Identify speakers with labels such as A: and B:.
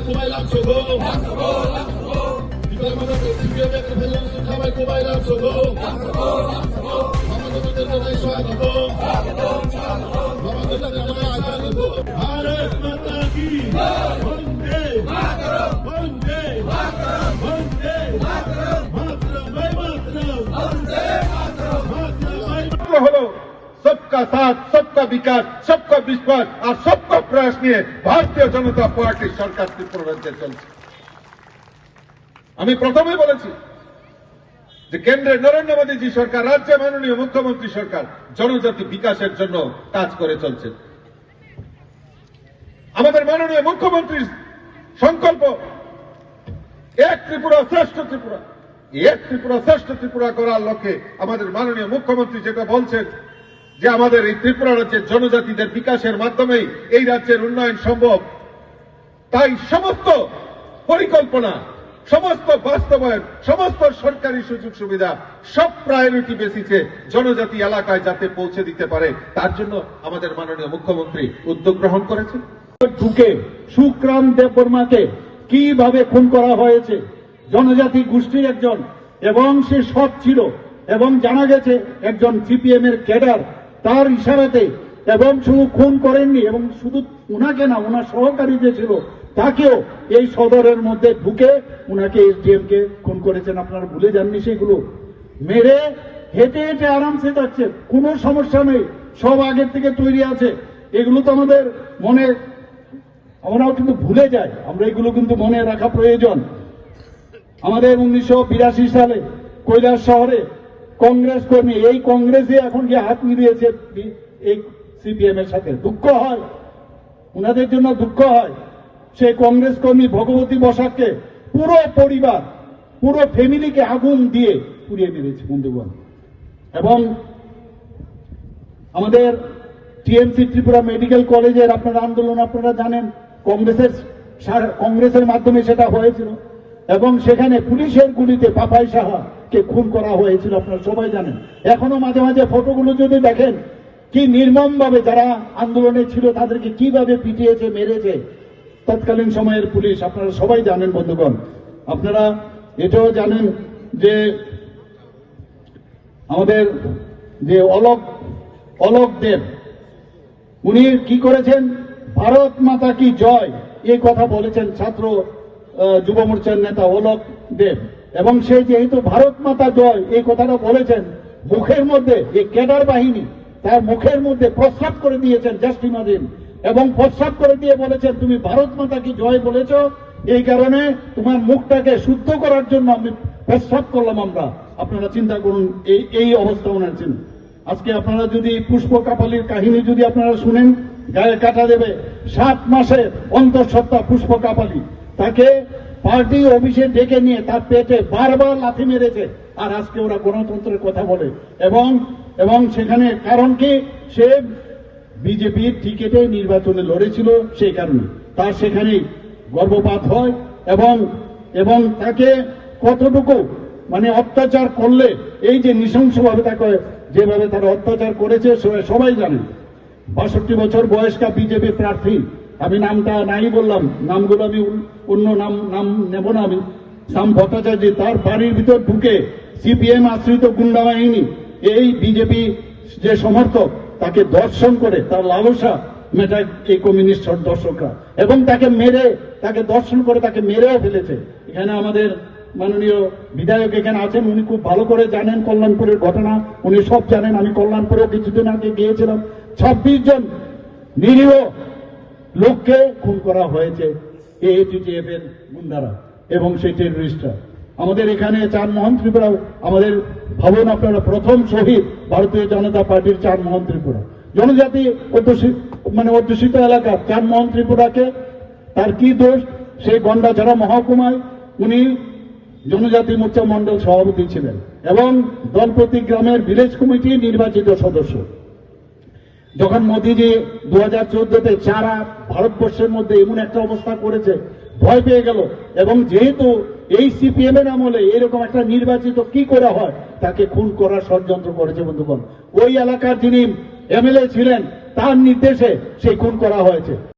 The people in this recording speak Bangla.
A: kumailap sugo. Kita mana sipil yang terpilih kamai kumailap sugo. Mama kita terkena suara bo. Mama kita terkena suara bo. Bharat Mata ki. Vande Mataram. Vande Mataram. Vande Mataram. Mataram. Mataram. Vande Mataram. Mataram.
B: হলো सबका साथ सबका विकास सबका विश्वास और सबका प्रयास নিয়ে ভারতীয় জনতা পার্টির সরকার ত্রিপুরা রাজ্যে চলছে। আমি প্রথমেই বলেছি যে কেন্দ্রে নরেন্দ্র মোদীজি সরকার, রাজ্যে মাননীয় মুখ্যমন্ত্রী সরকার জনজাতি বিকাশের জন্য কাজ করে চলছে। আমাদের মাননীয় মুখ্যমন্ত্রীর সংকল্প এক ত্রিপুরা শ্রেষ্ঠ ত্রিপুরা। এক ত্রিপুরা শ্রেষ্ঠ ত্রিপুরা করার লক্ষ্যে আমাদের মাননীয় মুখ্যমন্ত্রী যেটা বলছেন যে আমাদের এই ত্রিপুরা রাজ্যের জনজাতিদের বিকাশের মাধ্যমেই এই রাজ্যের উন্নয়ন সম্ভব, তাই সমস্ত পরিকল্পনা, সমস্ত বাস্তবায়ন, সমস্ত সরকারি সুযোগ সুবিধা সব প্রায়োরিটি বেসিসে জনজাতি এলাকায় যাতে পৌঁছে দিতে পারে তার জন্য আমাদের মাননীয় মুখ্যমন্ত্রী উদ্যোগ গ্রহণ করেছেন।
C: ঢুকে সুক্রাম দেববর্মাকে কিভাবে খুন করা হয়েছে, জনজাতি গোষ্ঠীর একজন, এবং সে সৎ ছিল এবং জানা গেছে একজন সিপিএম এর ক্যাডার, তার ইশারাতে, এবং শুধু খুন করেননি এবং শুধু উনাকে না, ওনার সহকারী যে ছিল তাকেও এই সদরের মধ্যে ঢুকে উনাকে এসডিএম কে খুন করেছেন। আপনারা ভুলে যাননি সেগুলো। মেরে হেঁটে হেঁটে আরামসে যাচ্ছে, কোনো সমস্যা নেই, সব আগের থেকে তৈরি আছে। এগুলো তো আমাদের মনে, আমরাও কিন্তু ভুলে যাই, আমরা এগুলো কিন্তু মনে রাখা প্রয়োজন। আমাদের 1982 সালে কৈলাস শহরে কংগ্রেস কর্মী, এই কংগ্রেসে এখন গিয়ে হাত মিলিয়েছে এই সিপিএম এর সাথে। দুঃখ হয়, উনাদের জন্য দুঃখ হয়। সেই কংগ্রেস কর্মী ভগবতী বসাককে পুরো পরিবার, পুরো ফ্যামিলিকে আগুন দিয়ে পুড়িয়ে মেরেছে বন্ধুগণ। এবং আমাদের টিএমসি ত্রিপুরা মেডিকেল কলেজের আপনারা আন্দোলন আপনারা জানেন, কংগ্রেসের মাধ্যমে সেটা হয়েছিল, এবং সেখানে পুলিশের গুলিতে পাপাই সাহাকে খুন করা হয়েছিল, আপনারা সবাই জানেন। এখনো মাঝে মাঝে ফটোগুলো যদি দেখেন কি নির্মম ভাবে যারা আন্দোলনে ছিল তাদেরকে কিভাবে পিটিয়েছে, মেরেছে তৎকালীন সময়ের পুলিশ, আপনারা সবাই জানেন বন্ধুগণ। আপনারা এটাও জানেন যে আমাদের যে অলোক দেব, উনি কি করেছেন, ভারত মাতা কি জয় এই কথা বলেছেন ছাত্র যুব মোর্চার নেতা অলোক দেব, এবং সে যেহেতু ভারত মাতা জয় এই কথাটা বলেছেন, মুখের মধ্যে এই ক্যাডার বাহিনী তার মুখের মধ্যে প্রস্রাব করে দিয়েছেন জাস্টিমাদিন, এবং প্রস্রাব করে দিয়ে বলেছেন তুমি ভারত মাতা কি জয় বলেছ, এই কারণে তোমার মুখটাকে শুদ্ধ করার জন্য আমি প্রস্রাব করলাম আমরা। আপনারা চিন্তা করুন এই অবস্থা ওনার ছিল। আজকে আপনারা যদি পুষ্প কাপালির কাহিনী যদি আপনারা শুনেন, গায়ে কাটা দেবে। 7 মাসের অন্তঃসত্ত্বা পুষ্প কাপালি, তাকে পার্টি অফিসে ডেকে নিয়ে তার পেটে বারবার লাথি মেরেছে, আর আজকে ওরা গণতন্ত্রের কথা বলে। এবং সেখানে কারণ কি, সে বিজেপির টিকেটে নির্বাচনে লড়েছিল, সেই কারণে তার সেখানে গর্ভপাত হয়। এবং তাকে কতটুকু মানে অত্যাচার করলে, এই যে নৃশংসভাবে তাকে যেভাবে তারা অত্যাচার করেছে সবাই জানেন। 62 বছর বয়স্কা বিজেপি প্রার্থী, আমি নামটা নাই বললাম, নামগুলো আমি অন্য নাম নেব না, আমি শ্যাম ভট্টাচার্য, তার বাড়ির ভিতর ঢুকে সিপিএম আশ্রিত গুন্ডা বাহিনী, এই বিজেপি যে সমর্থক, তাকে দর্শন করে তার লালসা মেটায় এই কমিউনিস্ট দর্শকরা, এবং তাকে দর্শন করে তাকে মেরেও ফেলেছে। এখানে আমাদের মাননীয় বিধায়ক এখানে আছেন, উনি খুব ভালো করে জানেন কল্যাণপুরের ঘটনা, উনি সব জানেন। আমি কল্যাণপুরেও কিছুদিন আগে গিয়েছিলাম। 26 জন নিরীহ লোককে খুন করা হয়েছে এটিটিএফ এর গুন্ডারা এবং সেই টেররিস্টরা। আমাদের এখানে চানমোহন ত্রিপুরা, আমাদের ভাবুন আপনারা, প্রথম শহীদ ভারতীয় জনতা পার্টির চানমোহন ত্রিপুরা, জনজাতি অধ্যুষিত এলাকা চানমোহন ত্রিপুরাকে, তার কি দোষ, সেই গন্ডাছড়া মহকুমায় উনি জনজাতি মোর্চা মন্ডল সভাপতি ছিলেন এবং দলপ্রতি গ্রামের ভিলেজ কমিটি নির্বাচিত সদস্য। যখন মোদীজি 2014-তে সারা ভারতবর্ষের মধ্যে এমন একটা অবস্থা করেছে, ভয় পেয়ে গেল, এবং যেহেতু এই সিপিএম এর আমলে এরকম একটা নির্বাচিত কি করে হয়, তাকে খুন করার ষড়যন্ত্র করেছে বন্ধুগণ। ওই এলাকার যিনি এমএলএ ছিলেন তার নির্দেশে সেই খুন করা হয়েছে।